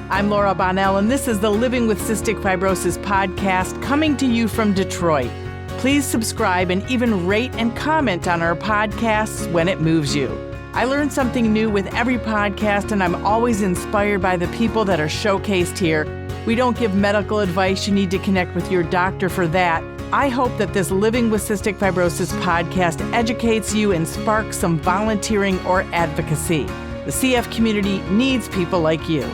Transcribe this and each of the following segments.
I'm Laura Bonnell, and this is the Living with Cystic Fibrosis podcast coming to you from Detroit. Please subscribe and even rate and comment on our podcasts when it moves you. I learn something new with every podcast, and I'm always inspired by the people that are showcased here. We don't give medical advice. You need to connect with your doctor for that. I hope that this Living with Cystic Fibrosis podcast educates you and sparks some volunteering or advocacy. The CF community needs people like you.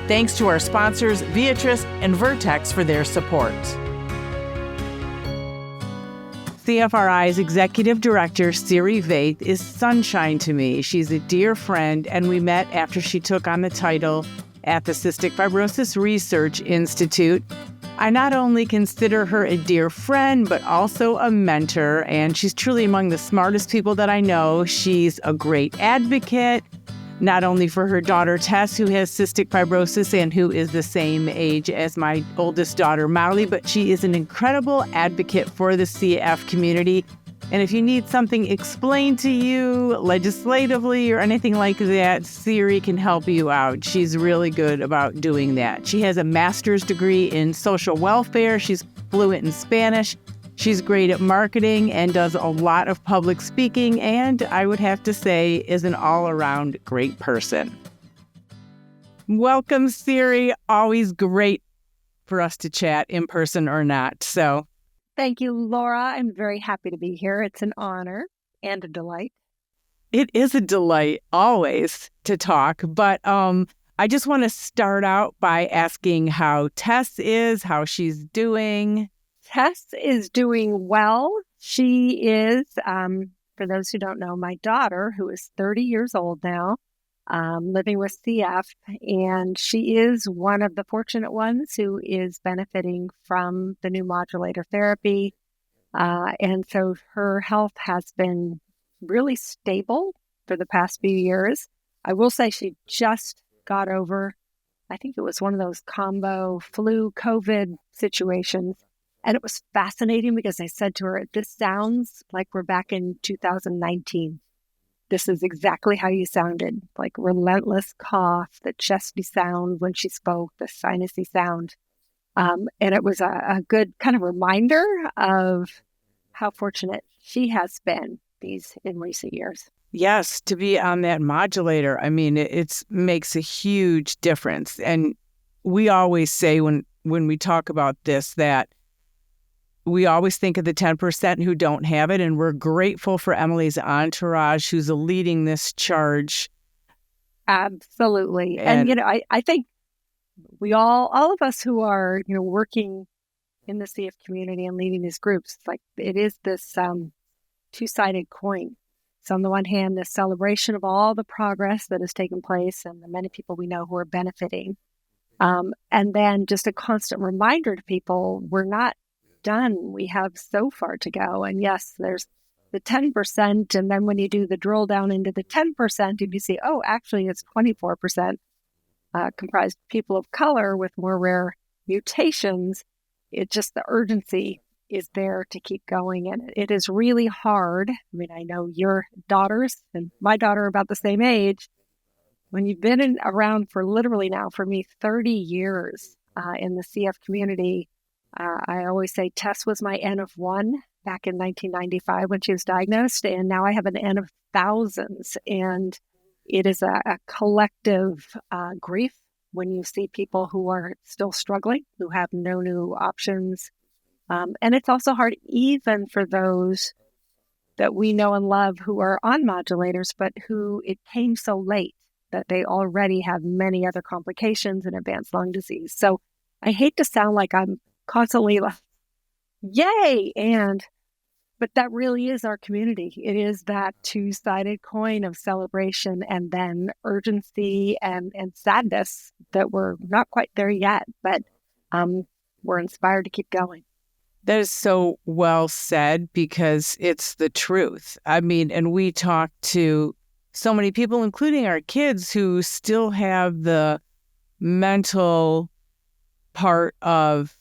Thanks to our sponsors, Viatris and Vertex, for their support. CFRI's Executive Director, Siri Vaeth, is sunshine to me. She's a dear friend, and we met after she took on the title at the Cystic Fibrosis Research Institute. I not only consider her a dear friend, but also a mentor, and she's truly among the smartest people that I know. She's a great advocate, not only for her daughter, Tess, who has cystic fibrosis and who is the same age as my oldest daughter, Molly, but she is an incredible advocate for the CF community. And if you need something explained to you legislatively or anything like that, Siri can help you out. She's really good about doing that. She has a master's degree in social welfare. She's fluent in Spanish. She's great at marketing and does a lot of public speaking, and I would have to say is an all-around great person. Welcome, Siri. Always great for us to chat in person or not. So, thank you, Laura. I'm very happy to be here. It's an honor and a delight. It is a delight always to talk, but I just want to start out by asking how Tess is, how she's doing. Tess is doing well. She is, for those who don't know, my daughter, who is 30 years old now, living with CF, and she is one of the fortunate ones who is benefiting from the new modulator therapy. And so her health has been really stable for the past few years. I will say she just got over, I think it was one of those combo flu COVID situations. And it was fascinating because I said to her, this sounds like we're back in 2019. This is exactly how you sounded, like relentless cough, the chesty sound when she spoke, the sinusy sound. And it was a good kind of reminder of how fortunate she has been in recent years. Yes, to be on that modulator, I mean, it makes a huge difference. And we always say when we talk about this that we always think of the 10% who don't have it, and we're grateful for Emily's entourage who's leading this charge. Absolutely. And I think we all of us who are, working in the CF community and leading these groups, like it is this two-sided coin. So on the one hand, the celebration of all the progress that has taken place and the many people we know who are benefiting. And then just a constant reminder to people, we're not done. We have so far to go. And yes, there's the 10%. And then when you do the drill down into the 10%, you see, oh, actually it's 24% comprised of people of color with more rare mutations. It just, the urgency is there to keep going. And it is really hard. I mean, I know your daughters and my daughter are about the same age. When you've been around for literally now, for me, 30 years in the CF community, I always say Tess was my N of 1 back in 1995 when she was diagnosed, and now I have an N of thousands. And it is a collective grief when you see people who are still struggling, who have no new options. And it's also hard even for those that we know and love who are on modulators, but who it came so late that they already have many other complications and advanced lung disease. So I hate to sound like I'm constantly like, yay, but that really is our community. It is that two-sided coin of celebration and then urgency and sadness that we're not quite there yet, but we're inspired to keep going. That is so well said, because it's the truth. I mean, and we talk to so many people, including our kids, who still have the mental part of,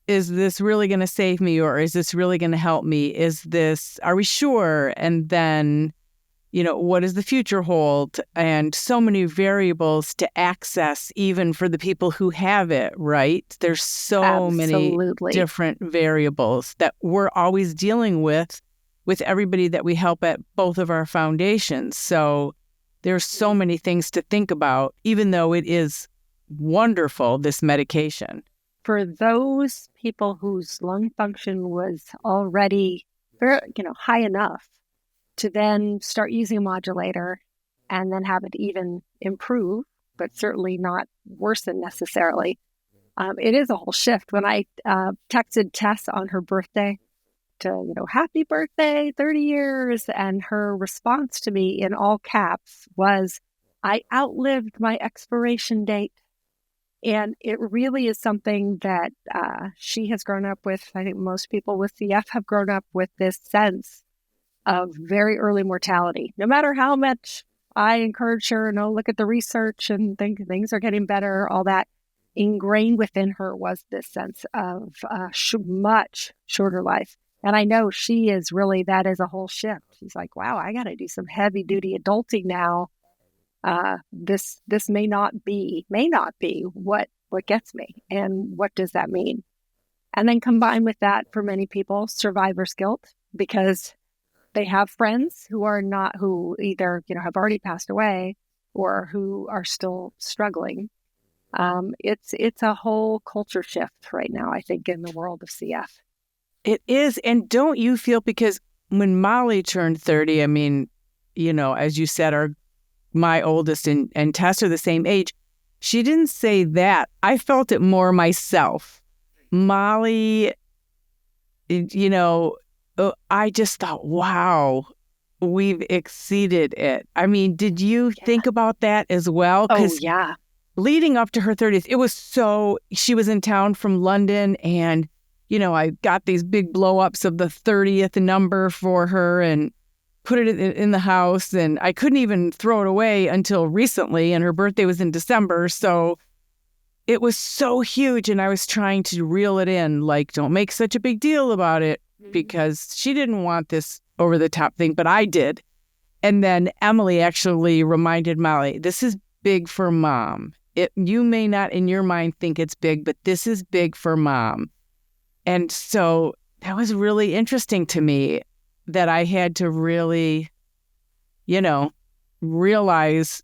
is this really going to save me, or is this really going to help me? Are we sure? And then what does the future hold? And so many variables to access, even for the people who have it, right? There's so many different variables that we're always dealing with everybody that we help at both of our foundations. So there's so many things to think about, even though it is wonderful, this medication. For those people whose lung function was already very, high enough to then start using a modulator and then have it even improve, but certainly not worsen necessarily. It is a whole shift. When I texted Tess on her birthday to, happy birthday, 30 years, and her response to me in all caps was, I outlived my expiration date. And it really is something that she has grown up with. I think most people with CF have grown up with this sense of very early mortality. No matter how much I encourage her, look at the research and think things are getting better, all that, ingrained within her was this sense of much shorter life. And I know she is really, that is a whole shift. She's like, wow, I got to do some heavy duty adulting now. This may not be what gets me, and what does that mean? And then combine with that, for many people, survivor's guilt, because they have friends who either have already passed away or who are still struggling. It's a whole culture shift right now, I think, in the world of CF. It is. And don't you feel, because when Molly turned 30, I mean, as you said, my oldest and Tess are the same age. She didn't say that. I felt it more myself. Molly, I just thought, wow, we've exceeded it. I mean, did you think about that as well? Oh, yeah. Leading up to her 30th, she was in town from London, and, I got these big blow-ups of the 30th number for her and put it in the house, and I couldn't even throw it away until recently, and her birthday was in December, so it was so huge, and I was trying to reel it in, like, don't make such a big deal about it, because she didn't want this over-the-top thing, but I did. And then Emily actually reminded Molly, this is big for Mom. You may not in your mind think it's big, but this is big for Mom. And so that was really interesting to me, that I had to really, realize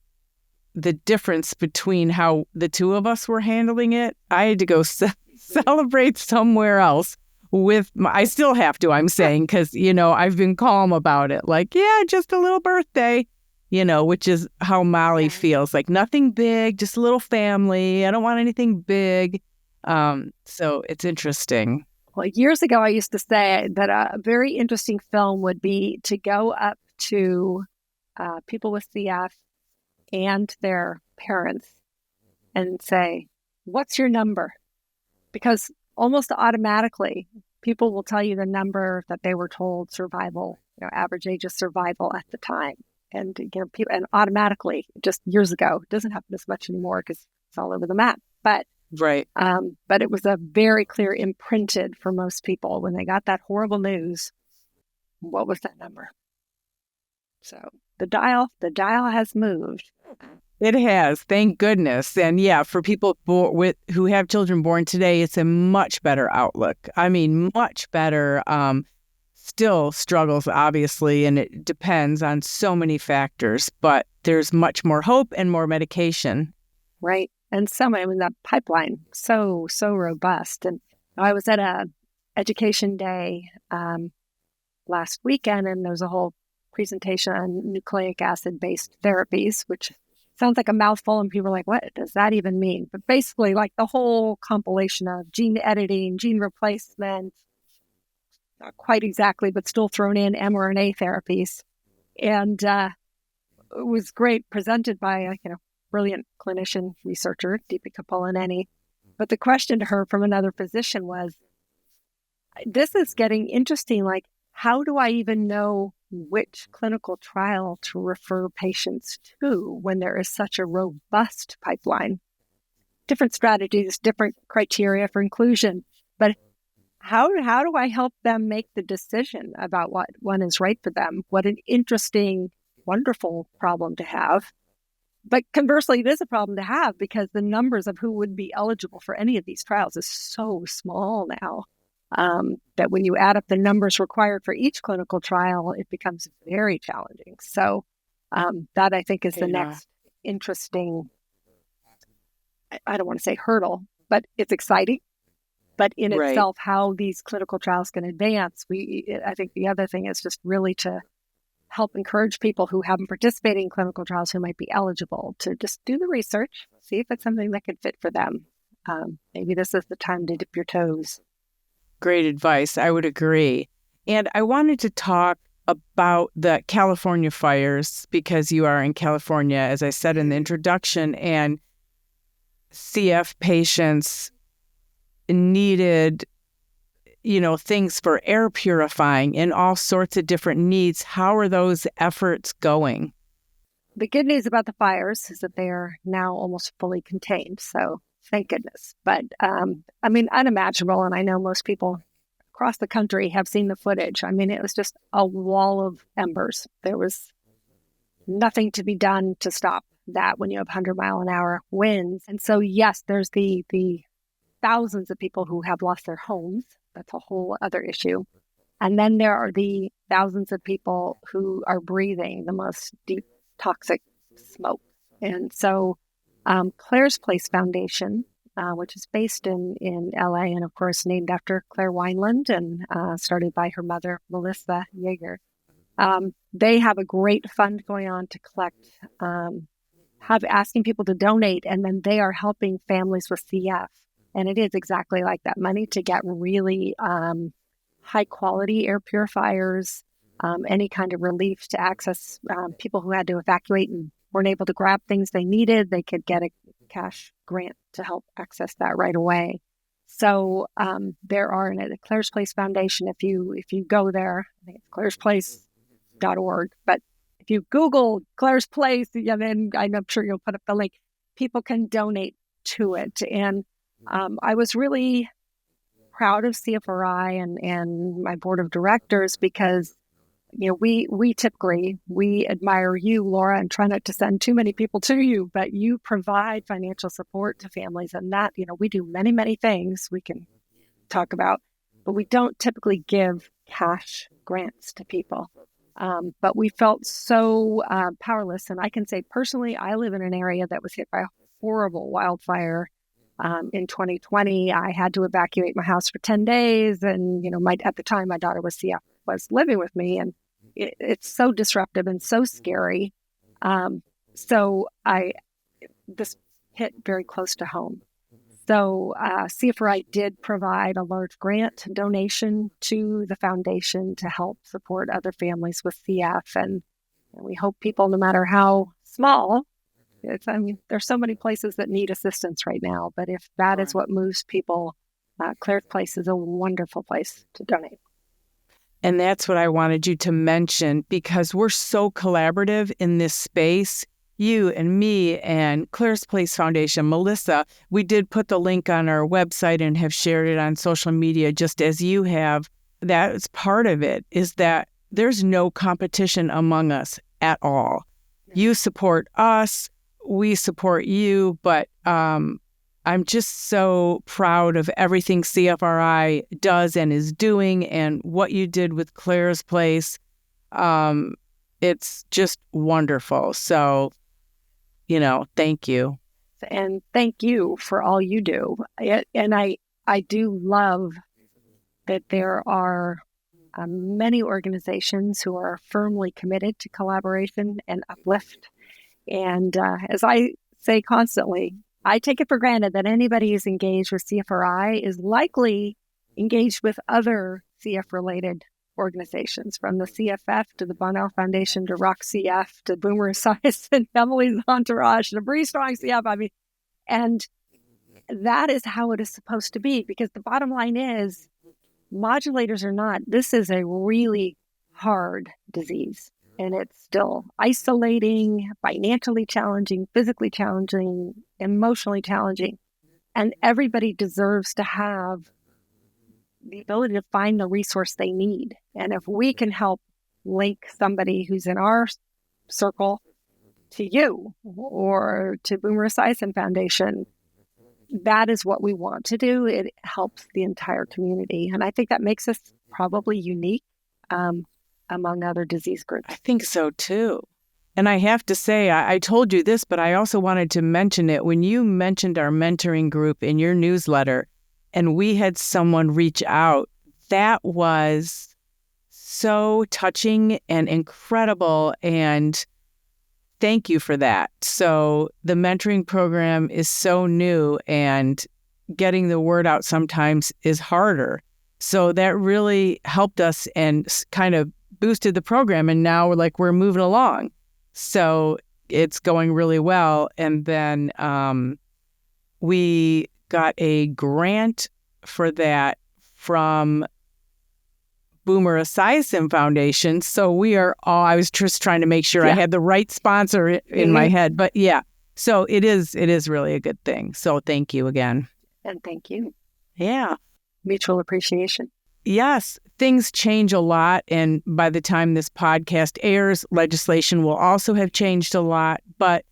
the difference between how the two of us were handling it. I had to go celebrate somewhere else I still have to, I'm saying, because, I've been calm about it. Like, yeah, just a little birthday, which is how Molly feels. Like, nothing big, just a little family. I don't want anything big. So it's interesting. Well, years ago, I used to say that a very interesting film would be to go up to people with CF and their parents and say, what's your number? Because almost automatically, people will tell you the number that they were told survival, average age of survival at the time. And, people, and automatically, just years ago, it doesn't happen as much anymore because it's all over the map. But right. But it was a very clear imprinted for most people when they got that horrible news. What was that number? So the dial has moved. It has, thank goodness. And yeah, for people who have children born today, it's a much better outlook. I mean, much better. Still struggles, obviously, and it depends on so many factors, but there's much more hope and more medication. Right. And that pipeline, so robust. And I was at a education day last weekend, and there was a whole presentation on nucleic acid-based therapies, which sounds like a mouthful, and people are like, what does that even mean? But basically, like the whole compilation of gene editing, gene replacement, not quite exactly, but still thrown in mRNA therapies. And it was great, presented by a brilliant clinician researcher, Deepika Polaneni. But the question to her from another physician was, this is getting interesting. Like, how do I even know which clinical trial to refer patients to when there is such a robust pipeline? Different strategies, different criteria for inclusion. But how do I help them make the decision about what one is right for them? What an interesting wonderful problem to have. But conversely, it is a problem to have because the numbers of who would be eligible for any of these trials is so small now that when you add up the numbers required for each clinical trial, it becomes very challenging. So that, I think, is the next interesting, I don't want to say hurdle, but it's exciting. But in itself, how these clinical trials can advance, I think the other thing is just really to help encourage people who haven't participated in clinical trials who might be eligible to just do the research, see if it's something that could fit for them. Maybe this is the time to dip your toes. Great advice. I would agree. And I wanted to talk about the California fires because you are in California, as I said in the introduction, and CF patients needed things for air purifying and all sorts of different needs. How are those efforts going? The good news about the fires is that they are now almost fully contained. So thank goodness. But unimaginable. And I know most people across the country have seen the footage. I mean, it was just a wall of embers. There was nothing to be done to stop that when you have 100-mile-an-hour winds. And so, yes, there's the thousands of people who have lost their homes. That's a whole other issue. And then there are the thousands of people who are breathing the most deep toxic smoke. And so Claire's Place Foundation, which is based in LA and, of course, named after Claire Wineland and started by her mother, Melissa Yeager, they have a great fund going on to collect, asking people to donate, and then they are helping families with CF. And it is exactly like that, money to get really high-quality air purifiers, any kind of relief to access people who had to evacuate and weren't able to grab things they needed. They could get a cash grant to help access that right away. So there are in the Claire's Place Foundation, if you go there, I think it's clairesplace.org, but if you Google Claire's Place, then I'm sure you'll put up the link. People can donate to it. And I was really proud of CFRI and my board of directors because, we typically, we admire you, Laura, and try not to send too many people to you, but you provide financial support to families. And that, we do many, many things we can talk about, but we don't typically give cash grants to people. But we felt so powerless. And I can say personally, I live in an area that was hit by a horrible wildfire. In 2020, I had to evacuate my house for 10 days. And, at the time, my daughter was living with me. And it's so disruptive and so scary. So this hit very close to home. So CFRI did provide a large grant donation to the foundation to help support other families with CF. And we hope people, no matter how small, there's so many places that need assistance right now. But if that is what moves people, Claire's Place is a wonderful place to donate. And that's what I wanted you to mention, because we're so collaborative in this space. You and me and Claire's Place Foundation, Melissa, we did put the link on our website and have shared it on social media, just as you have. That's part of it, is that there's no competition among us at all. You support us, we support you, but I'm just so proud of everything CFRI does and is doing, and what you did with Claire's Place. It's just wonderful. So, thank you. And thank you for all you do. And I do love that there are many organizations who are firmly committed to collaboration and uplift. And as I say constantly, I take it for granted that anybody who's engaged with CFRI is likely engaged with other CF-related organizations, from the CFF to the Bonnell Foundation to Rock CF to Boomer Esiason and Emily's Entourage to Bree Strong CF. And that is how it is supposed to be, because the bottom line is, modulators or not, this is a really hard disease. And it's still isolating, financially challenging, physically challenging, emotionally challenging. And everybody deserves to have the ability to find the resource they need. And if we can help link somebody who's in our circle to you or to Boomer Esiason Foundation. That is what we want to do. It helps the entire community. And I think that makes us probably unique among other disease groups. I think so too. And I have to say, I told you this, but I also wanted to mention it. When you mentioned our mentoring group in your newsletter and we had someone reach out, that was so touching and incredible. And thank you for that. So the mentoring program is so new and getting the word out sometimes is harder. So that really helped us and kind of boosted the program. And now we're moving along. So it's going really well. And then we got a grant for that from Boomer Esiason Foundation. So we are all, I was just trying to make sure I had the right sponsor in my head. But yeah, so it is really a good thing. So thank you again. And thank you. Yeah. Mutual appreciation. Yes, things change a lot. And by the time this podcast airs, legislation will also have changed a lot. But,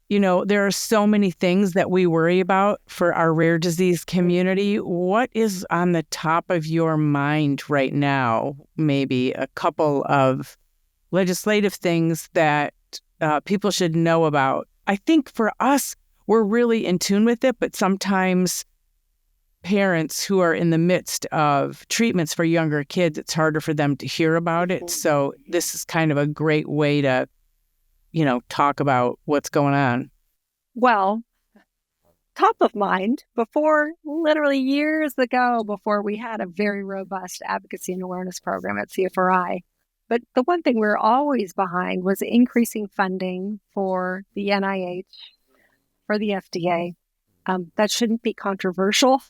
there are so many things that we worry about for our rare disease community. What is on the top of your mind right now? Maybe a couple of legislative things that people should know about. I think for us, we're really in tune with it, but sometimes parents who are in the midst of treatments for younger kids, it's harder for them to hear about it. So this is kind of a great way to, talk about what's going on. Well, top of mind, literally years ago, before we had a very robust advocacy and awareness program at CFRI. But the one thing we were always behind was increasing funding for the NIH, for the FDA. That shouldn't be controversial.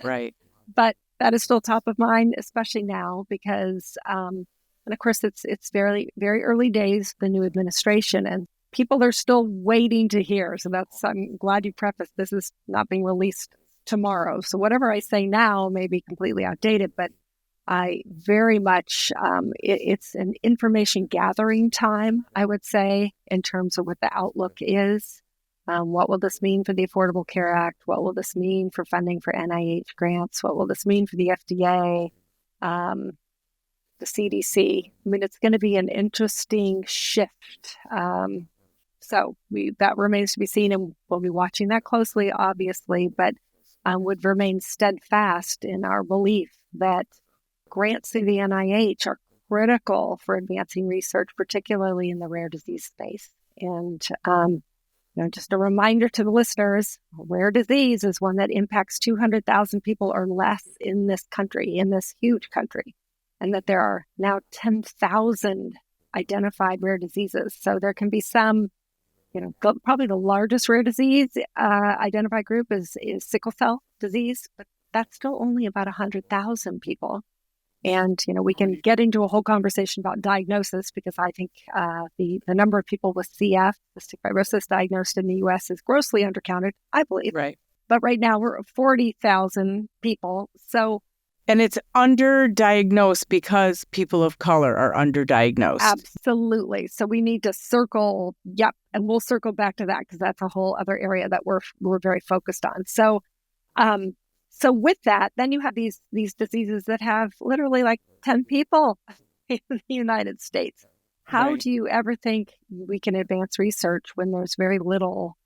Right. But that is still top of mind, especially now because, and of course, it's very, very early days, the new administration, and people are still waiting to hear. So I'm glad you prefaced this is not being released tomorrow. So whatever I say now may be completely outdated, but I very much, it's an information gathering time, I would say, in terms of what the outlook is. What will this mean for the Affordable Care Act? What will this mean for funding for NIH grants? What will this mean for the FDA, the CDC? I mean, it's going to be an interesting shift. So that remains to be seen, and we'll be watching that closely, obviously, but would remain steadfast in our belief that grants through the NIH are critical for advancing research, particularly in the rare disease space. And just a reminder to the listeners, rare disease is one that impacts 200,000 people or less in this country, in this huge country, and that there are now 10,000 identified rare diseases. So there can be some, probably the largest rare disease identified group is sickle cell disease, but that's still only about 100,000 people. And, we can get into a whole conversation about diagnosis because I think the number of people with CF, cystic fibrosis, diagnosed in the U.S. is grossly undercounted, I believe. Right. But right now we're at 40,000 people. And it's underdiagnosed because people of color are underdiagnosed. Absolutely. So we need to circle, and we'll circle back to that because that's a whole other area that we're very focused on. So with that, then you have these diseases that have literally like 10 people in the United States. How do you ever think we can advance research when there's very little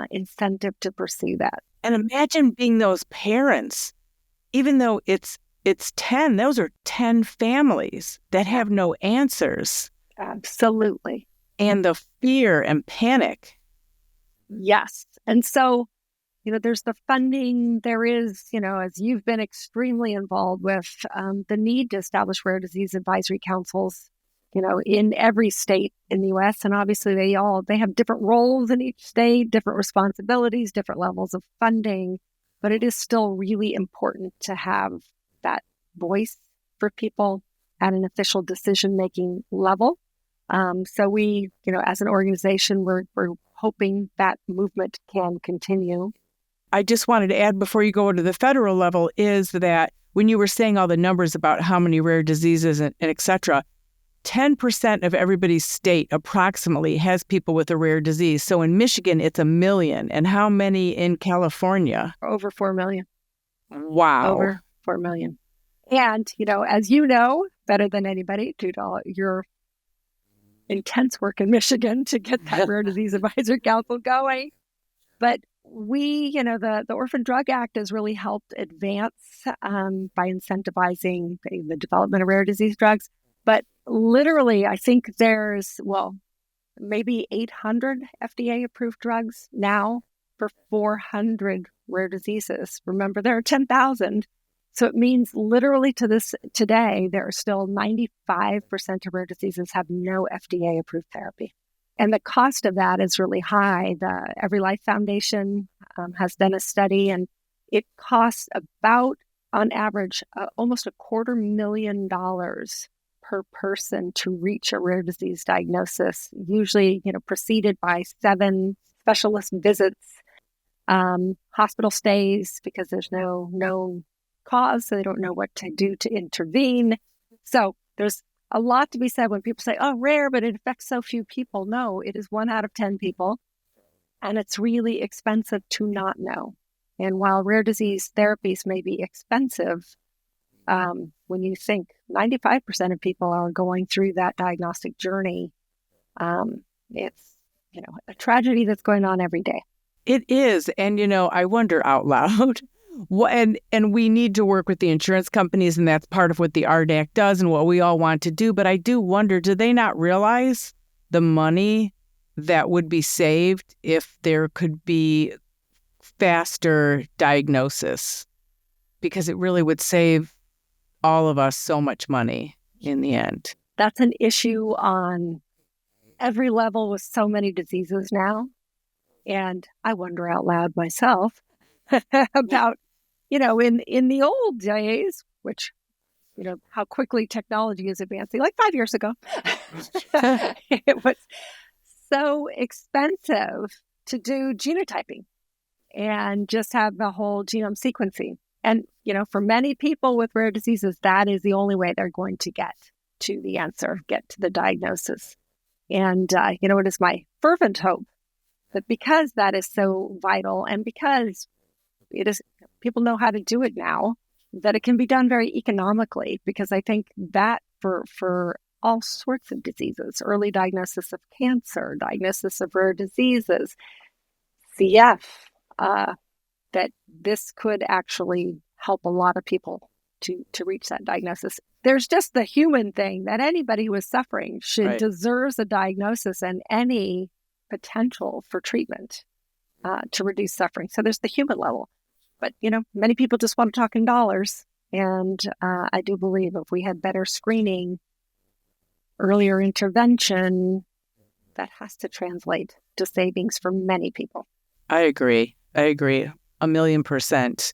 incentive to pursue that? And imagine being those parents, even though it's 10, those are 10 families that have no answers. Absolutely. And the fear and panic. Yes. And so, there's the funding, there is, as you've been extremely involved with, the need to establish rare disease advisory councils, in every state in the U.S. And obviously they have different roles in each state, different responsibilities, different levels of funding, but it is still really important to have that voice for people at an official decision-making level. So we, as an organization, we're hoping that movement can continue. I just wanted to add before you go to the federal level is that when you were saying all the numbers about how many rare diseases and et cetera, 10% of everybody's state approximately has people with a rare disease. So in Michigan, it's 1 million. And how many in California? Over 4 million. Wow. Over 4 million. And, as you know, better than anybody, due to all your intense work in Michigan to get that Rare Disease Advisory Council going. But we, the Orphan Drug Act has really helped advance by incentivizing the development of rare disease drugs. But literally, I think there's, maybe 800 FDA-approved drugs now for 400 rare diseases. Remember, there are 10,000. So it means literally to this today, there are still 95% of rare diseases have no FDA-approved therapy. And the cost of that is really high. The Every Life Foundation has done a study, and it costs about, on average, almost $250,000 per person to reach a rare disease diagnosis, usually, preceded by 7 specialist visits, hospital stays because there's no known cause, so they don't know what to do to intervene. So there's a lot to be said when people say, oh, rare, but it affects so few people. No, it is 1 out of 10 people, and it's really expensive to not know. And while rare disease therapies may be expensive, when you think 95% of people are going through that diagnostic journey, it's, a tragedy that's going on every day. It is. And, I wonder out loud, and we need to work with the insurance companies, and that's part of what the RDAC does and what we all want to do. But I do wonder, do they not realize the money that would be saved if there could be faster diagnosis? Because it really would save all of us so much money in the end. That's an issue on every level with so many diseases now. And I wonder out loud myself about, in the old days, which, how quickly technology is advancing, like 5 years ago, it was so expensive to do genotyping and just have the whole genome sequencing. And, for many people with rare diseases, that is the only way they're going to get to the answer, get to the diagnosis. And, it is my fervent hope that because that is so vital and because it is, people know how to do it now, that it can be done very economically, because I think that for all sorts of diseases, early diagnosis of cancer, diagnosis of rare diseases, CF, that this could actually help a lot of people to reach that diagnosis. There's just the human thing that anybody who is suffering deserves a diagnosis and any potential for treatment to reduce suffering. So there's the human level. But, many people just want to talk in dollars. And I do believe if we had better screening, earlier intervention, that has to translate to savings for many people. I agree. 1,000,000%.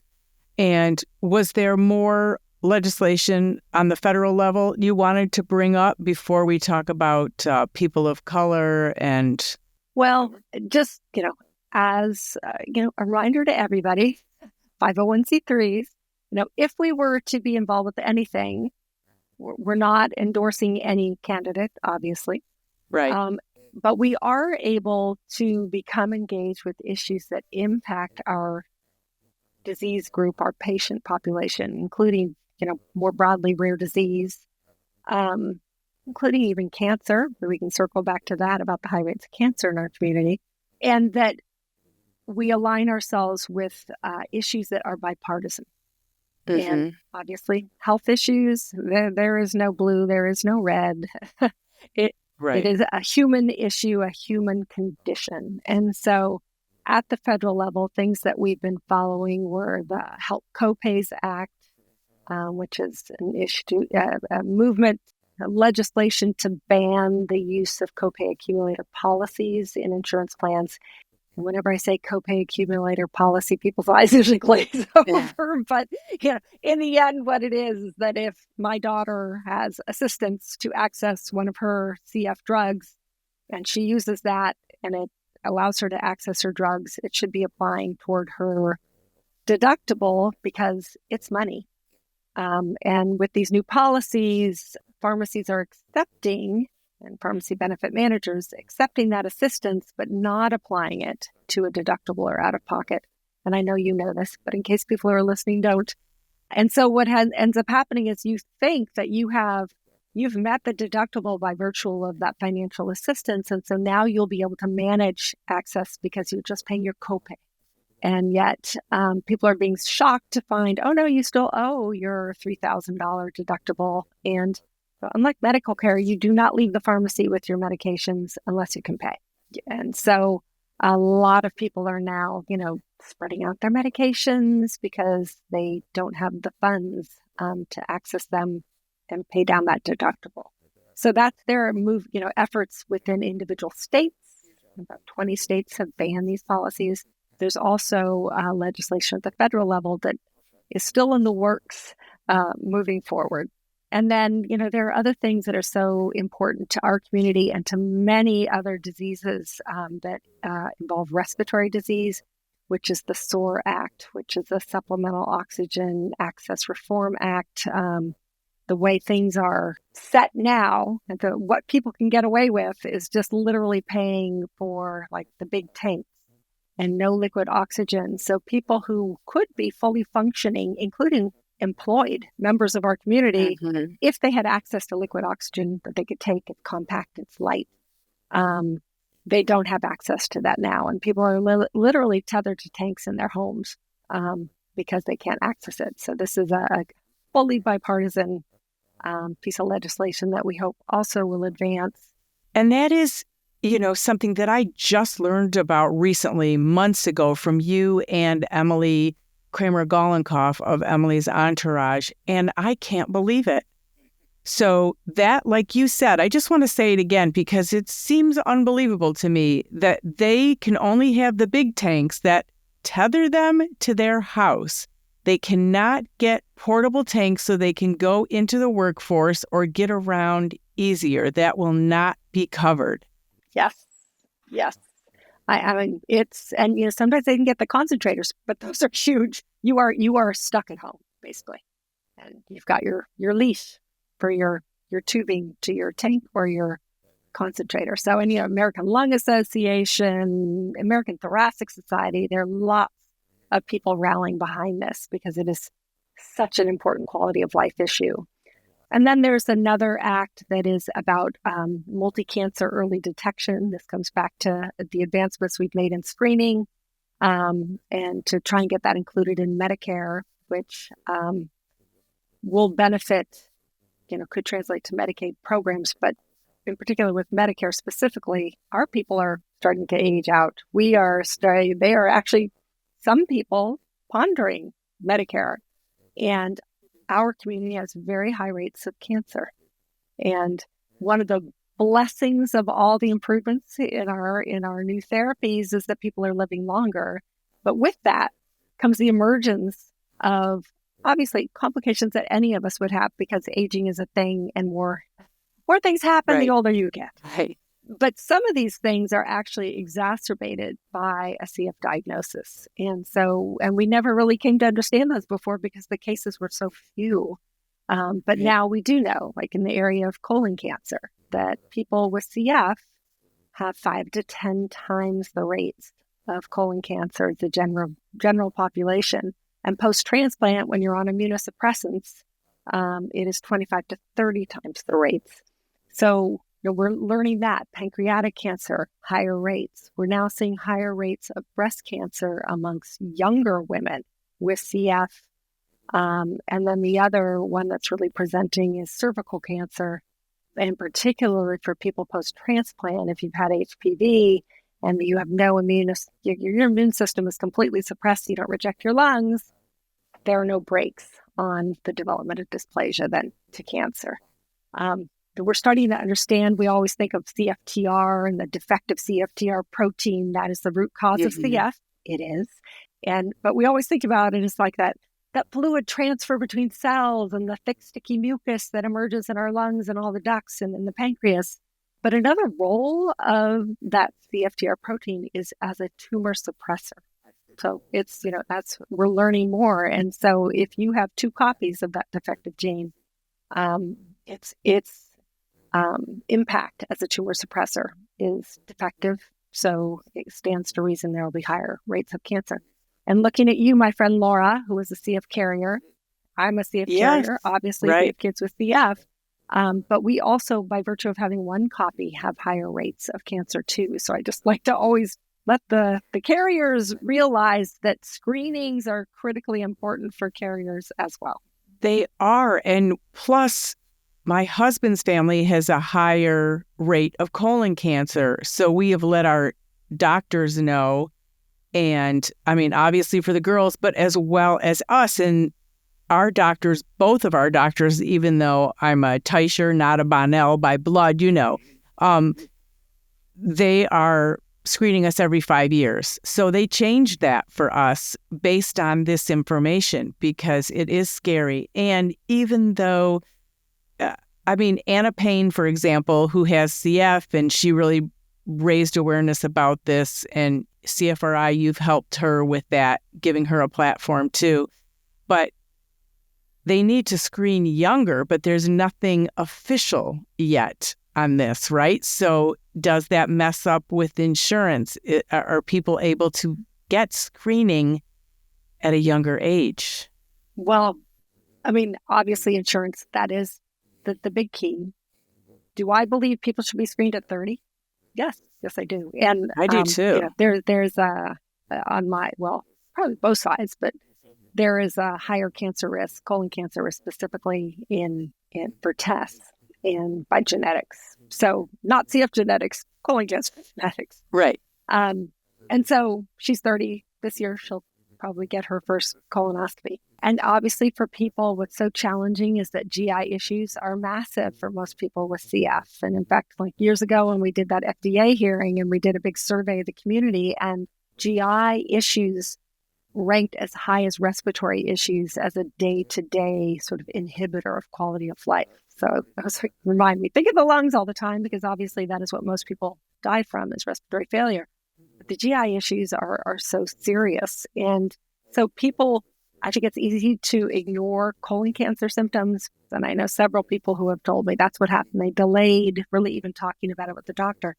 And was there more legislation on the federal level you wanted to bring up before we talk about people of color and... Well, just, as, a reminder to everybody, 501c3s, if we were to be involved with anything, we're not endorsing any candidate, obviously. Right. But we are able to become engaged with issues that impact our disease group, our patient population, including, more broadly rare disease, including even cancer. We can circle back to that about the high rates of cancer in our community, and that we align ourselves with issues that are bipartisan. Mm-hmm. And obviously, health issues, there is no blue, there is no red. It is a human issue, a human condition. And so at the federal level, things that we've been following were the Help Copays Act, which is an issue, a movement, legislation to ban the use of copay accumulator policies in insurance plans. And whenever I say copay accumulator policy, people's eyes usually glaze over. But in the end, what it is that if my daughter has assistance to access one of her CF drugs, and she uses that, and it allows her to access her drugs, it should be applying toward her deductible because it's money. And with these new policies, pharmacies are accepting, and pharmacy benefit managers accepting that assistance, but not applying it to a deductible or out of pocket. And I know you know this, but in case people who are listening don't. And so what ends up happening is you think that you've met the deductible by virtue of that financial assistance. And so now you'll be able to manage access because you're just paying your copay. And yet people are being shocked to find, oh, no, you still owe your $3,000 deductible. And unlike medical care, you do not leave the pharmacy with your medications unless you can pay. And so a lot of people are now, spreading out their medications because they don't have the funds to access them and pay down that deductible. So that's their efforts within individual states. About 20 states have banned these policies. There's also legislation at the federal level that is still in the works moving forward. And then, there are other things that are so important to our community and to many other diseases that involve respiratory disease, which is the SOAR Act, which is the Supplemental Oxygen Access Reform Act. The way things are set now, and what people can get away with is just literally paying for like the big tanks and no liquid oxygen. So people who could be fully functioning, including employed members of our community, if they had access to liquid oxygen that they could take, it's compact, it's light, they don't have access to that now. And people are literally tethered to tanks in their homes because they can't access it. So this is a fully bipartisan piece of legislation that we hope also will advance. And that is, something that I just learned about recently, months ago, from you and Emily Kramer-Golenkoff of Emily's Entourage, and I can't believe it. So that, like you said, I just want to say it again because it seems unbelievable to me that they can only have the big tanks that tether them to their house. They cannot get portable tanks so they can go into the workforce or get around easier. That will not be covered. Yes. I mean, sometimes they can get the concentrators, but those are huge. You are stuck at home, basically. And you've got your leash for your tubing to your tank or your concentrator. So, American Lung Association, American Thoracic Society, there are lots of people rallying behind this because it is such an important quality of life issue. And then there's another act that is about multi-cancer early detection. This comes back to the advancements we've made in screening and to try and get that included in Medicare, which will benefit, could translate to Medicaid programs. But in particular with Medicare specifically, our people are starting to age out. They are actually, some people pondering Medicare. And our community has very high rates of cancer. And one of the blessings of all the improvements in our new therapies is that people are living longer. But with that comes the emergence of obviously complications that any of us would have because aging is a thing and more things happen the older you get. Right. But some of these things are actually exacerbated by a CF diagnosis. And we never really came to understand those before because the cases were so few. But now we do know, like in the area of colon cancer, that people with CF have 5 to 10 times the rates of colon cancer as the general population. And post-transplant, when you're on immunosuppressants, it is 25 to 30 times the rates. So we're learning that pancreatic cancer, higher rates. We're now seeing higher rates of breast cancer amongst younger women with CF. And then the other one that's really presenting is cervical cancer, and particularly for people post-transplant. If you've had HPV and you have no your immune system is completely suppressed, you don't reject your lungs, there are no brakes on the development of dysplasia then to cancer. We're starting to understand, we always think of CFTR and the defective CFTR protein. That is the root cause of CF. It is. But we always think about it as like that fluid transfer between cells and the thick, sticky mucus that emerges in our lungs and all the ducts and in the pancreas. But another role of that CFTR protein is as a tumor suppressor. So it's, we're learning more. And so if you have 2 copies of that defective gene, its impact as a tumor suppressor is defective. So it stands to reason there will be higher rates of cancer. And looking at you, my friend Laura, who is a CF carrier, I'm a CF carrier. Obviously, we have kids with CF. But we also, by virtue of having one copy, have higher rates of cancer too. So I just like to always let the carriers realize that screenings are critically important for carriers as well. They are. And plus, my husband's family has a higher rate of colon cancer. So we have let our doctors know. And I mean, obviously for the girls, but as well as us. And our doctors, both of our doctors, even though I'm a Teicher, not a Bonnell by blood, they are screening us every 5 years. So they changed that for us based on this information because it is scary. And even though, Anna Payne, for example, who has CF, and she really raised awareness about this, and CFRI, you've helped her with that, giving her a platform too. But they need to screen younger, but there's nothing official yet on this, right? So does that mess up with insurance? Are people able to get screening at a younger age? Well, obviously insurance, that is the big key. Do I believe people should be screened at 30? Yes, I do. And I do too. There's probably both sides, but there is a higher cancer risk, colon cancer risk specifically for tests and by genetics. So not CF genetics, colon cancer genetics. Right. And so she's 30 this year. She'll probably get her first colonoscopy. And obviously for people, what's so challenging is that GI issues are massive for most people with CF. And in fact, like years ago when we did that FDA hearing and we did a big survey of the community, and GI issues ranked as high as respiratory issues as a day-to-day sort of inhibitor of quality of life. So I was like, remind me, think of the lungs all the time, because obviously that is what most people die from, is respiratory failure. But the GI issues are so serious. And so people, I think it's easy to ignore colon cancer symptoms. And I know several people who have told me that's what happened. They delayed really even talking about it with the doctor.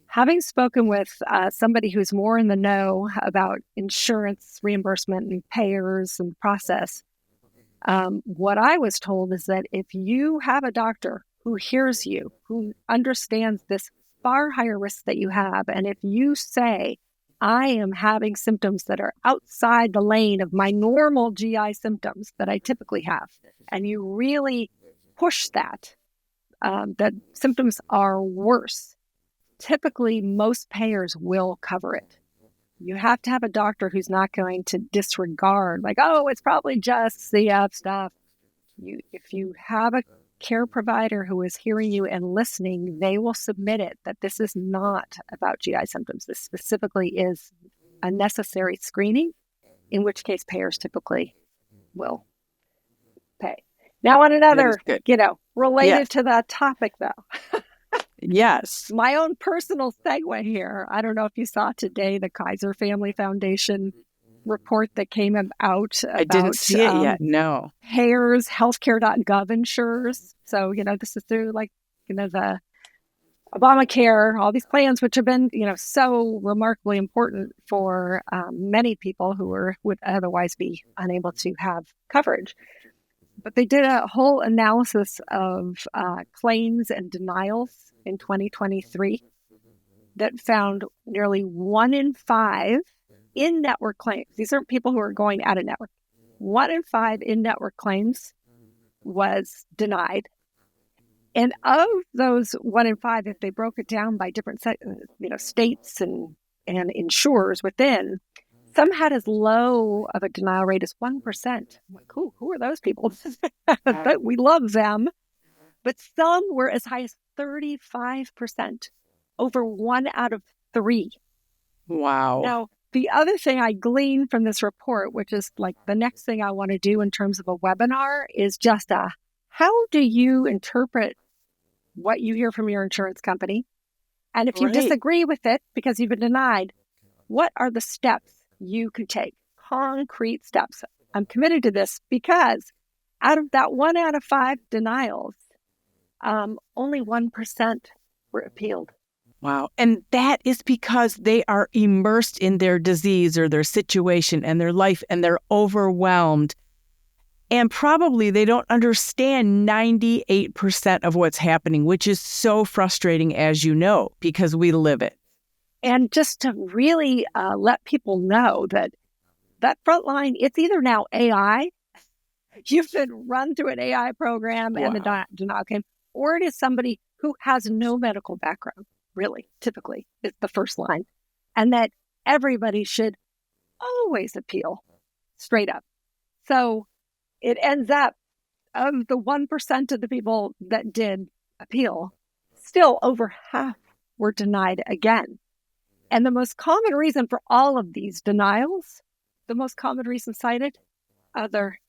Having spoken with somebody who's more in the know about insurance reimbursement and payers and process, what I was told is that if you have a doctor who hears you, who understands this far higher risk that you have, and if you say, I am having symptoms that are outside the lane of my normal GI symptoms that I typically have, and you really push that symptoms are worse, typically most payers will cover it. You have to have a doctor who's not going to disregard, like, oh, it's probably just CF stuff. If you have a care provider who is hearing you and listening, they will submit it that this is not about GI symptoms. This specifically is a necessary screening, in which case payers typically will pay. Now on another, related to that topic though. Yes. My own personal segue here. I don't know if you saw today the Kaiser Family Foundation report that came out about, I didn't see it yet. No. Payers, healthcare.gov insurers. So, this is through the Obamacare, all these plans, which have been, so remarkably important for many people who would otherwise be unable to have coverage. But they did a whole analysis of claims and denials in 2023 that found nearly 1 in 5 in-network claims. These aren't people who are going out of network. 1 in 5 in-network claims was denied. And of those 1 in 5, if they broke it down by different states and insurers within, some had as low of a denial rate as 1%. I'm like, who are those people? We love them. But some were as high as 35%, over 1 out of 3. Wow. Now, the other thing I gleaned from this report, which is like the next thing I want to do in terms of a webinar, is just how do you interpret what you hear from your insurance company? And if you disagree with it because you've been denied, what are the steps you can take? Concrete steps. I'm committed to this because out of that 1 out of 5 denials, only 1% were appealed. Wow. And that is because they are immersed in their disease or their situation and their life, and they're overwhelmed. And probably they don't understand 98% of what's happening, which is so frustrating, as you know, because we live it. And just to really let people know that frontline, it's either now AI, you've been run through an AI program and the denial came, or it is somebody who has no medical background, really, typically, is the first line. And that everybody should always appeal straight up. So it ends up, of the 1% of the people that did appeal, still over half were denied again. And the most common reason for all of these denials, the most common reason cited, other.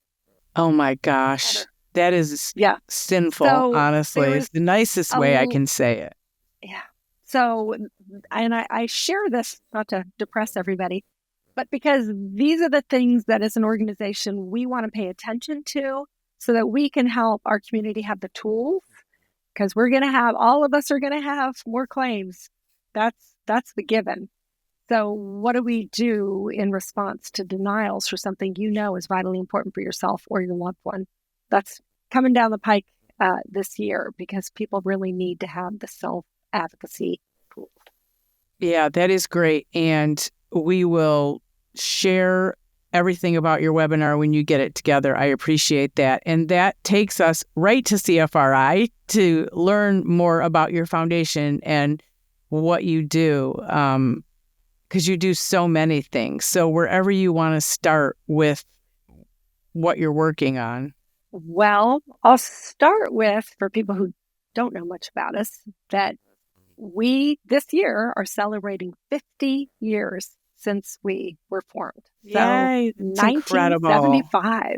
Oh my gosh. Other. That is sinful, so honestly. It's the nicest way I can say it. Yeah. So, and I share this not to depress everybody, but because these are the things that as an organization we want to pay attention to so that we can help our community have the tools, because all of us are going to have more claims. That's the given. So what do we do in response to denials for something you know is vitally important for yourself or your loved one? That's coming down the pike this year, because people really need to have the self-advocacy tools. Yeah, that is great. And we will share everything about your webinar when you get it together. I appreciate that. And that takes us right to CFRI to learn more about your foundation and what you do, because you do so many things. So wherever you want to start with what you're working on. Well, I'll start with, for people who don't know much about us, that we this year are celebrating 50 years since we were formed. Yay, so that's incredible. 1975.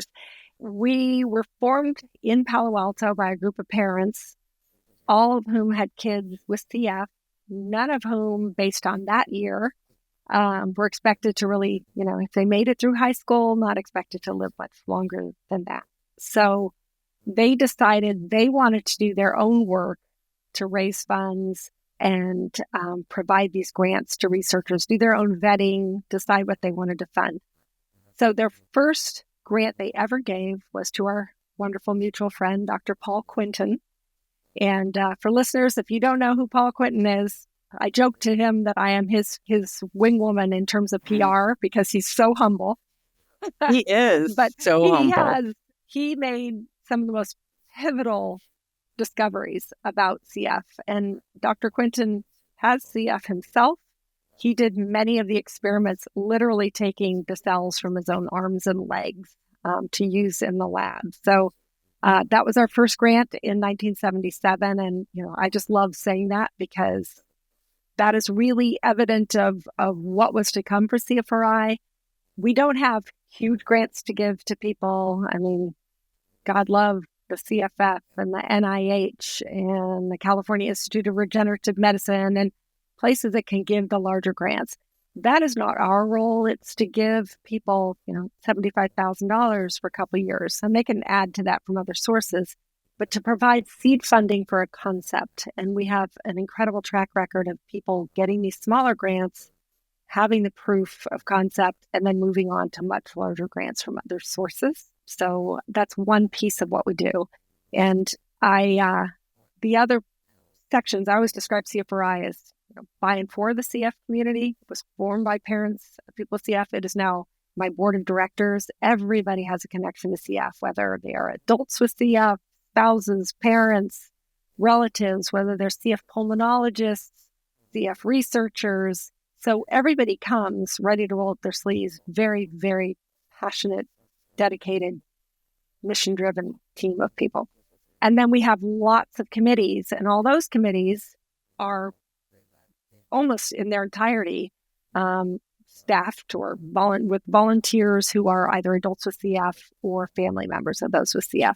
We were formed in Palo Alto by a group of parents, all of whom had kids with CF, none of whom, based on that year, were expected to really, if they made it through high school, not expected to live much longer than that. So they decided they wanted to do their own work to raise funds and provide these grants to researchers, do their own vetting, decide what they wanted to fund. So their first grant they ever gave was to our wonderful mutual friend, Dr. Paul Quinton. And for listeners, if you don't know who Paul Quinton is, I joke to him that I am his wingwoman in terms of PR, because he's so humble. He is but so humble. He made some of the most pivotal discoveries about CF. And Dr. Quinton has CF himself. He did many of the experiments, literally taking the cells from his own arms and legs to use in the lab. So that was our first grant in 1977. And, I just love saying that, because that is really evident of what was to come for CFRI. We don't have huge grants to give to people. I mean, God love the CFF and the NIH and the California Institute of Regenerative Medicine and places that can give the larger grants. That is not our role. It's to give people, $75,000 for a couple of years, and they can add to that from other sources, but to provide seed funding for a concept. And we have an incredible track record of people getting these smaller grants, having the proof of concept, and then moving on to much larger grants from other sources. So that's one piece of what we do. And the other sections, I always describe CFRI as by and for the CF community. It was formed by parents of people with CF. It is now my board of directors. Everybody has a connection to CF, whether they are adults with CF, spouses, parents, relatives, whether they're CF pulmonologists, CF researchers. So everybody comes ready to roll up their sleeves, very, very passionate, dedicated, mission-driven team of people. And then we have lots of committees, and all those committees are almost in their entirety staffed or with volunteers who are either adults with CF or family members of those with CF.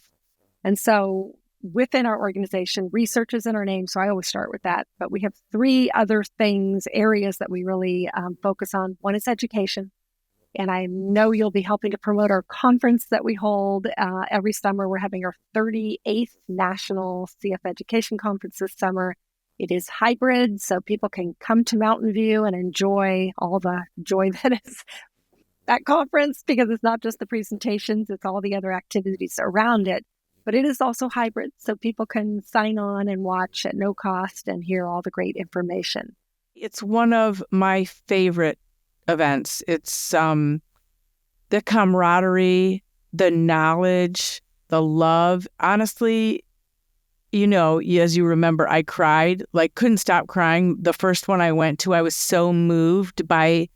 And so within our organization, research is in our name, so I always start with that. But we have three other areas that we really focus on. One is education. And I know you'll be helping to promote our conference that we hold every summer. We're having our 38th National CF Education Conference this summer. It is hybrid, so people can come to Mountain View and enjoy all the joy that is that conference, because it's not just the presentations, it's all the other activities around it. But it is also hybrid, so people can sign on and watch at no cost and hear all the great information. It's one of my favorite events. It's the camaraderie, the knowledge, the love. Honestly, as you remember, I cried, couldn't stop crying. The first one I went to, I was so moved by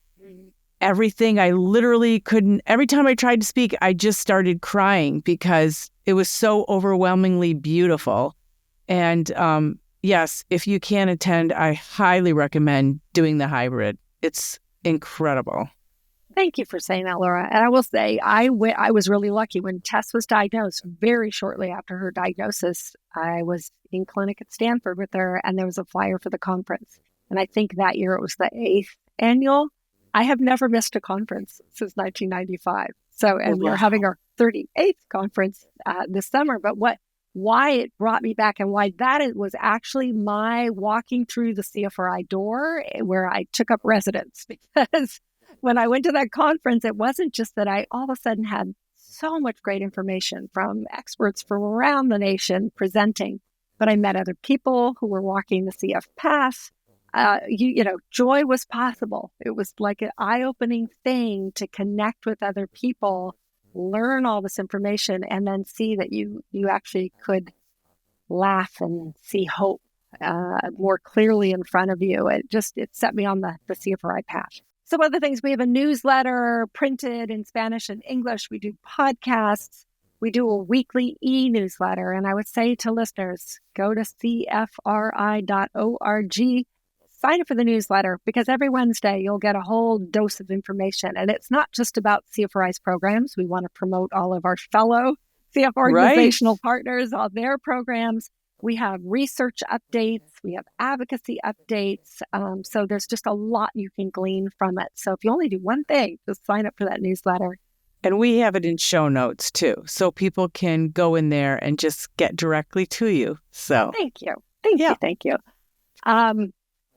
everything. I literally couldn't. Every time I tried to speak, I just started crying because it was so overwhelmingly beautiful. And yes, if you can attend, I highly recommend doing the hybrid. It's incredible. Thank you for saying that, Laura. And I will say, I was really lucky when Tess was diagnosed. Very shortly after her diagnosis, I was in clinic at Stanford with her, and there was a flyer for the conference. And I think that year it was the 8th annual. I have never missed a conference since 1995. So, and we're having our 38th conference this summer. But why it brought me back and why that was actually my walking through the CFRI door where I took up residence, because when I went to that conference, it wasn't just that I all of a sudden had so much great information from experts from around the nation presenting, but I met other people who were walking the CF path. Joy was possible. It was like an eye-opening thing to connect with other people, learn all this information, and then see that you actually could laugh and see hope more clearly in front of you. It set me on the CFRI path. So other things, we have a newsletter printed in Spanish and English. We do podcasts. We do a weekly e-newsletter. And I would say to listeners, go to CFRI.org, sign up for the newsletter, because every Wednesday you'll get a whole dose of information. And it's not just about CFRI's programs. We want to promote all of our fellow CF organizational partners, all their programs. We have research updates. We have advocacy updates. So there's just a lot you can glean from it. So if you only do one thing, just sign up for that newsletter. And we have it in show notes too, so people can go in there and just get directly to you. So Thank you.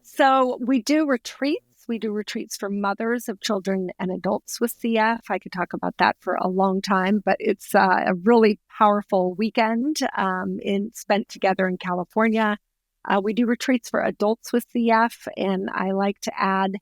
So we do retreats. We do retreats for mothers of children and adults with CF. I could talk about that for a long time, but it's a really powerful weekend spent together in California. We do retreats for adults with CF, and I like to add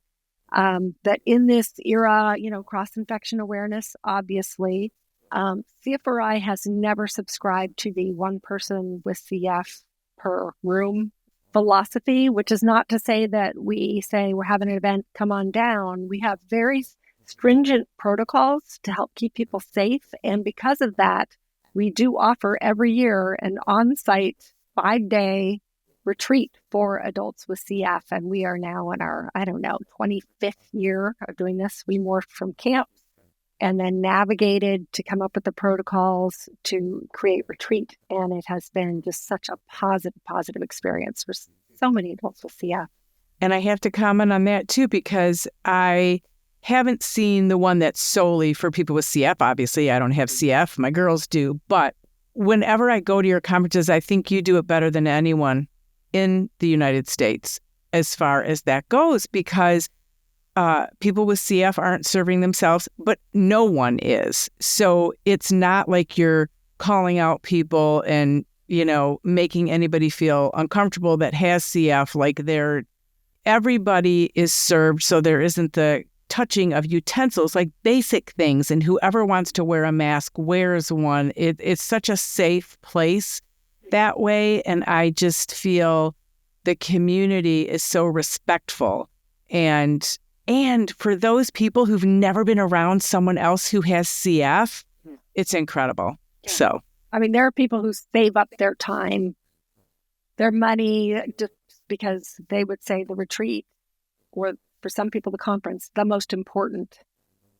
that in this era, cross-infection awareness, obviously, CFRI has never subscribed to the one person with CF per room philosophy, which is not to say that we say we're having an event, come on down. We have very stringent protocols to help keep people safe. And because of that, we do offer every year an on-site 5-day retreat for adults with CF. And we are now in our, 25th year of doing this. We morphed from camps and then navigated to come up with the protocols to create retreat. And it has been just such a positive experience for so many adults with CF. And I have to comment on that too, because I haven't seen the one that's solely for people with CF. Obviously, I don't have CF. My girls do. But whenever I go to your conferences, I think you do it better than anyone in the United States as far as that goes, because people with CF aren't serving themselves, but no one is. So it's not like you're calling out people and, making anybody feel uncomfortable that has CF. Everybody is served, so there isn't the touching of utensils, like basic things. And whoever wants to wear a mask wears one. It's such a safe place that way. And I just feel the community is so respectful. And for those people who've never been around someone else who has CF, it's incredible. Yeah. So, there are people who save up their time, their money, just because they would say the retreat, or for some people, the conference, the most important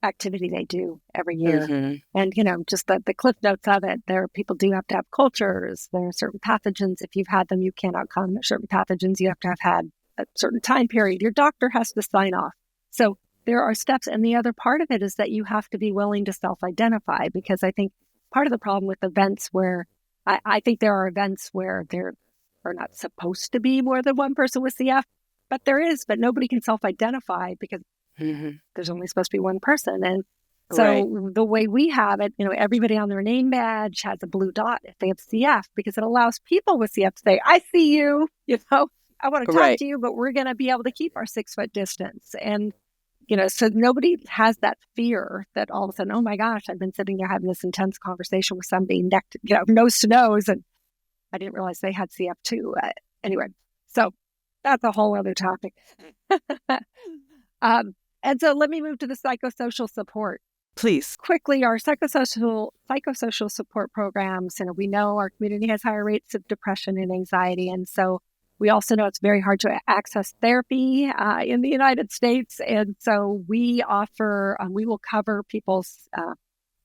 activity they do every year. Mm-hmm. And, just the cliff notes of it, people do have to have cultures. There are certain pathogens. If you've had them, you cannot come. Certain pathogens, you have to have had a certain time period. Your doctor has to sign off. So there are steps. And the other part of it is that you have to be willing to self-identify, because I think part of the problem with events where I think there are events where there are not supposed to be more than one person with CF, but there is, but nobody can self-identify because there's only supposed to be one person. And so the way we have it, everybody on their name badge has a blue dot if they have CF, because it allows people with CF to say, I see you, I want to talk to you, but we're going to be able to keep our 6-foot distance. And, so nobody has that fear that all of a sudden, oh my gosh, I've been sitting there having this intense conversation with somebody nose to nose, and I didn't realize they had CF too. Anyway, so that's a whole other topic. And so let me move to the psychosocial support. Please. Quickly, our psychosocial support programs, we know our community has higher rates of depression and anxiety. And so we also know it's very hard to access therapy in the United States. And so we will cover people's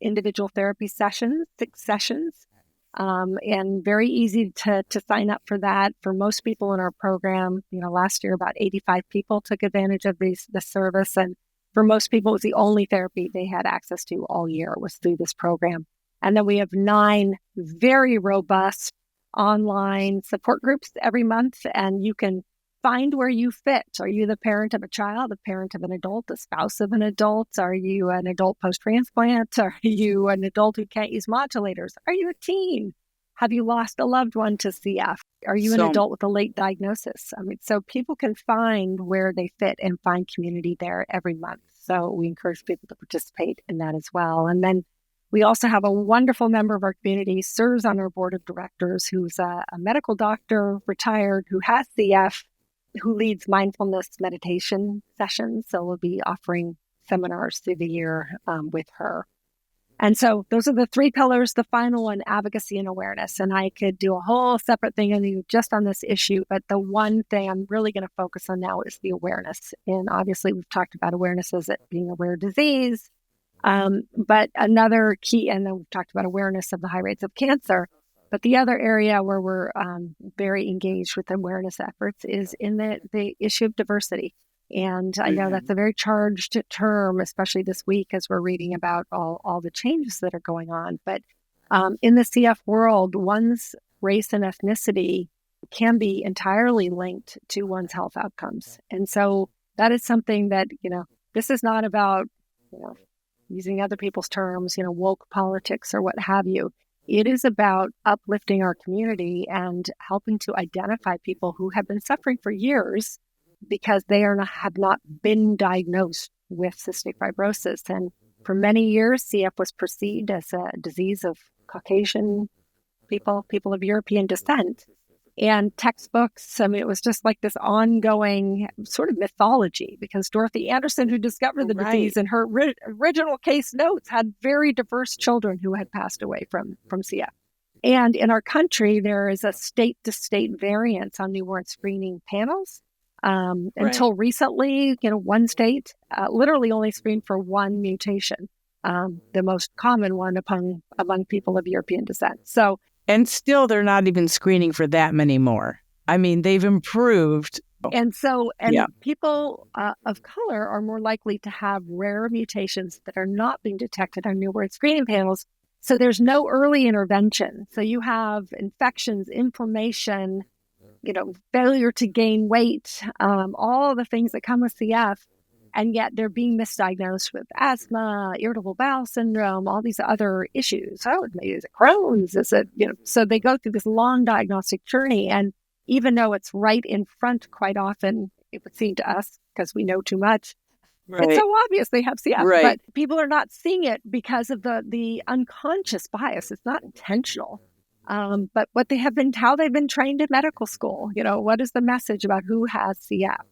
individual therapy sessions, 6 sessions, and very easy to sign up for that. For most people in our program, last year, about 85 people took advantage of the service. And for most people, it was the only therapy they had access to all year was through this program. And then we have 9 very robust online support groups every month, and you can find where you fit. Are you the parent of a child, the parent of an adult, the spouse of an adult? Are you an adult post-transplant? Are you an adult who can't use modulators? Are you a teen? Have you lost a loved one to CF? Are you an adult with a late diagnosis? So people can find where they fit and find community there every month. So we encourage people to participate in that as well. And then we also have a wonderful member of our community, serves on our board of directors, who's a medical doctor, retired, who has CF, who leads mindfulness meditation sessions. So we'll be offering seminars through the year with her. And so those are the 3 pillars. The final one, advocacy and awareness. And I could do a whole separate thing just on this issue, but the one thing I'm really going to focus on now is the awareness. And obviously we've talked about awareness as it being a rare disease. But another key, and then we've talked about awareness of the high rates of cancer. But the other area where we're very engaged with awareness efforts is in the issue of diversity. And I know that's a very charged term, especially this week as we're reading about all the changes that are going on. But in the CF world, one's race and ethnicity can be entirely linked to one's health outcomes. And so that is something that, this is not about using other people's terms, woke politics or what have you. It is about uplifting our community and helping to identify people who have been suffering for years because they have not been diagnosed with cystic fibrosis. And for many years, CF was perceived as a disease of Caucasian people of European descent. And textbooks, it was just like this ongoing sort of mythology, because Dorothy Anderson, who discovered the disease in her original case notes, had very diverse children who had passed away from CF. And in our country, there is a state-to-state variance on newborn screening panels. Until recently, one state literally only screened for one mutation, the most common one among people of European descent. And still, they're not even screening for that many more. They've improved. And people of color are more likely to have rare mutations that are not being detected on newborn screening panels. So there's no early intervention. So you have infections, inflammation, failure to gain weight, all the things that come with CF. And yet they're being misdiagnosed with asthma, irritable bowel syndrome, all these other issues. Maybe is it Crohn's? Is it, so they go through this long diagnostic journey. And even though it's right in front, quite often, it would seem to us, because we know too much, it's so obvious they have CF. But people are not seeing it because of the unconscious bias. It's not intentional. But how they've been trained in medical school, what is the message about who has CF?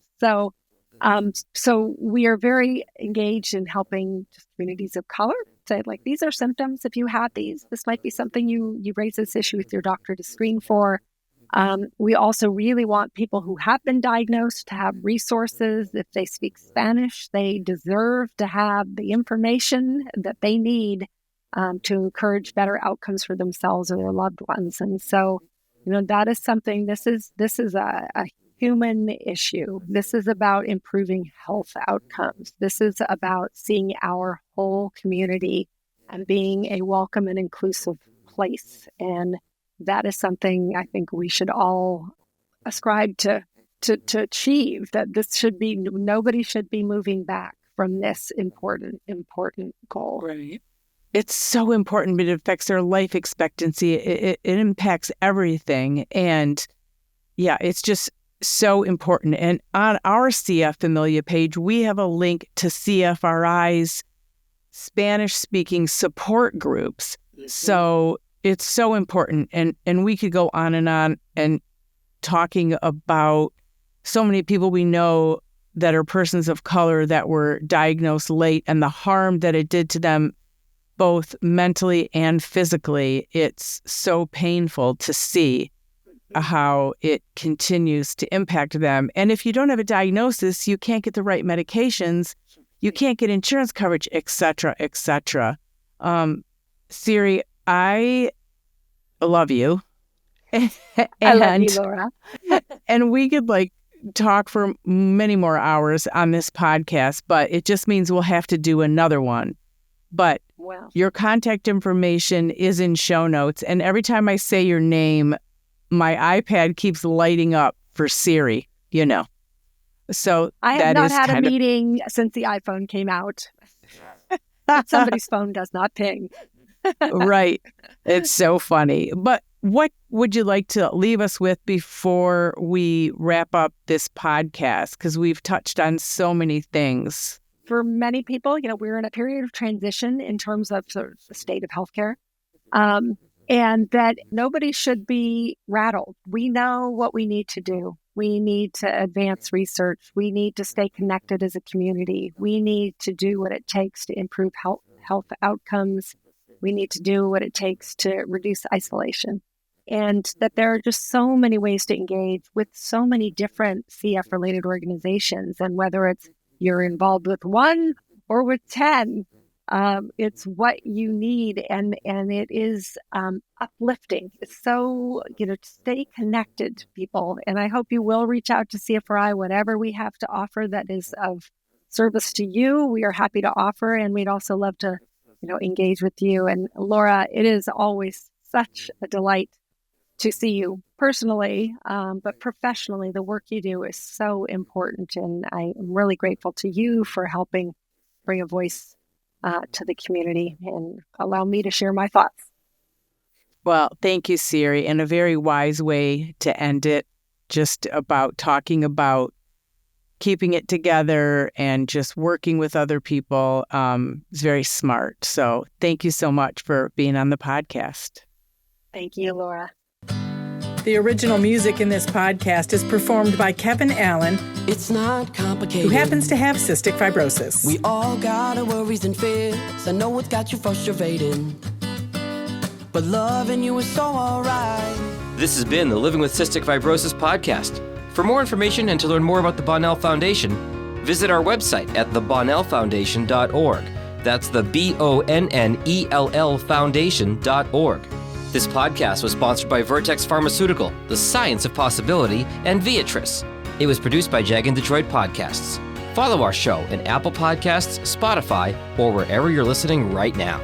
So we are very engaged in helping communities of color say, these are symptoms. If you have these, this might be something you raise this issue with your doctor to screen for. We also really want people who have been diagnosed to have resources. If they speak Spanish, they deserve to have the information that they need to encourage better outcomes for themselves or their loved ones. And so, that is something, this is a human issue. This is about improving health outcomes. This is about seeing our whole community and being a welcome and inclusive place. And that is something I think we should all ascribe to achieve, that nobody should be moving back from this important goal. Right. It's so important, but it affects their life expectancy. It impacts everything. And yeah, it's just so important. And on our CF Familia page, we have a link to CFRI's Spanish-speaking support groups. Mm-hmm. So it's so important. And we could go on and talking about so many people we know that are persons of color that were diagnosed late and the harm that it did to them, both mentally and physically. It's so painful to see how it continues to impact them. And if you don't have a diagnosis, you can't get the right medications, you can't get insurance coverage, et cetera, et cetera. Siri, I love you. I love you, Laura. And we could talk for many more hours on this podcast, but it just means we'll have to do another one. But your contact information is in show notes. And every time I say your name, my iPad keeps lighting up for Siri, So I have not had a meeting since the iPhone came out. Somebody's phone does not ping. Right. It's so funny. But what would you like to leave us with before we wrap up this podcast? Because we've touched on so many things. For many people, we're in a period of transition in terms of sort of the state of healthcare, and that nobody should be rattled. We know what we need to do. We need to advance research. We need to stay connected as a community. We need to do what it takes to improve health outcomes. We need to do what it takes to reduce isolation. And that there are just so many ways to engage with so many different CF-related organizations. And whether it's you're involved with one or with 10, it's what you need. And it is uplifting. It's so, stay connected to people. And I hope you will reach out to CFRI, whatever we have to offer that is of service to you. We are happy to offer. And we'd also love to, engage with you. And Laura, it is always such a delight to see you personally, but professionally, the work you do is so important. And I am really grateful to you for helping bring a voice to the community and allow me to share my thoughts. Well, thank you, Siri. And a very wise way to end it, just about talking about keeping it together and just working with other people is very smart. So thank you so much for being on the podcast. Thank you, Laura. The original music in this podcast is performed by Kevin Allen. It's not complicated. Who happens to have cystic fibrosis. We all got our worries and fears. I know what's got you frustrated, but loving you is so alright. This has been the Living with Cystic Fibrosis podcast. For more information and to learn more about the Bonnell Foundation, visit our website at thebonnellfoundation.org. That's the BONNELL Foundation.org. This podcast was sponsored by Vertex Pharmaceutical, The Science of Possibility, and Viatris. It was produced by Jag and Detroit Podcasts. Follow our show in Apple Podcasts, Spotify, or wherever you're listening right now.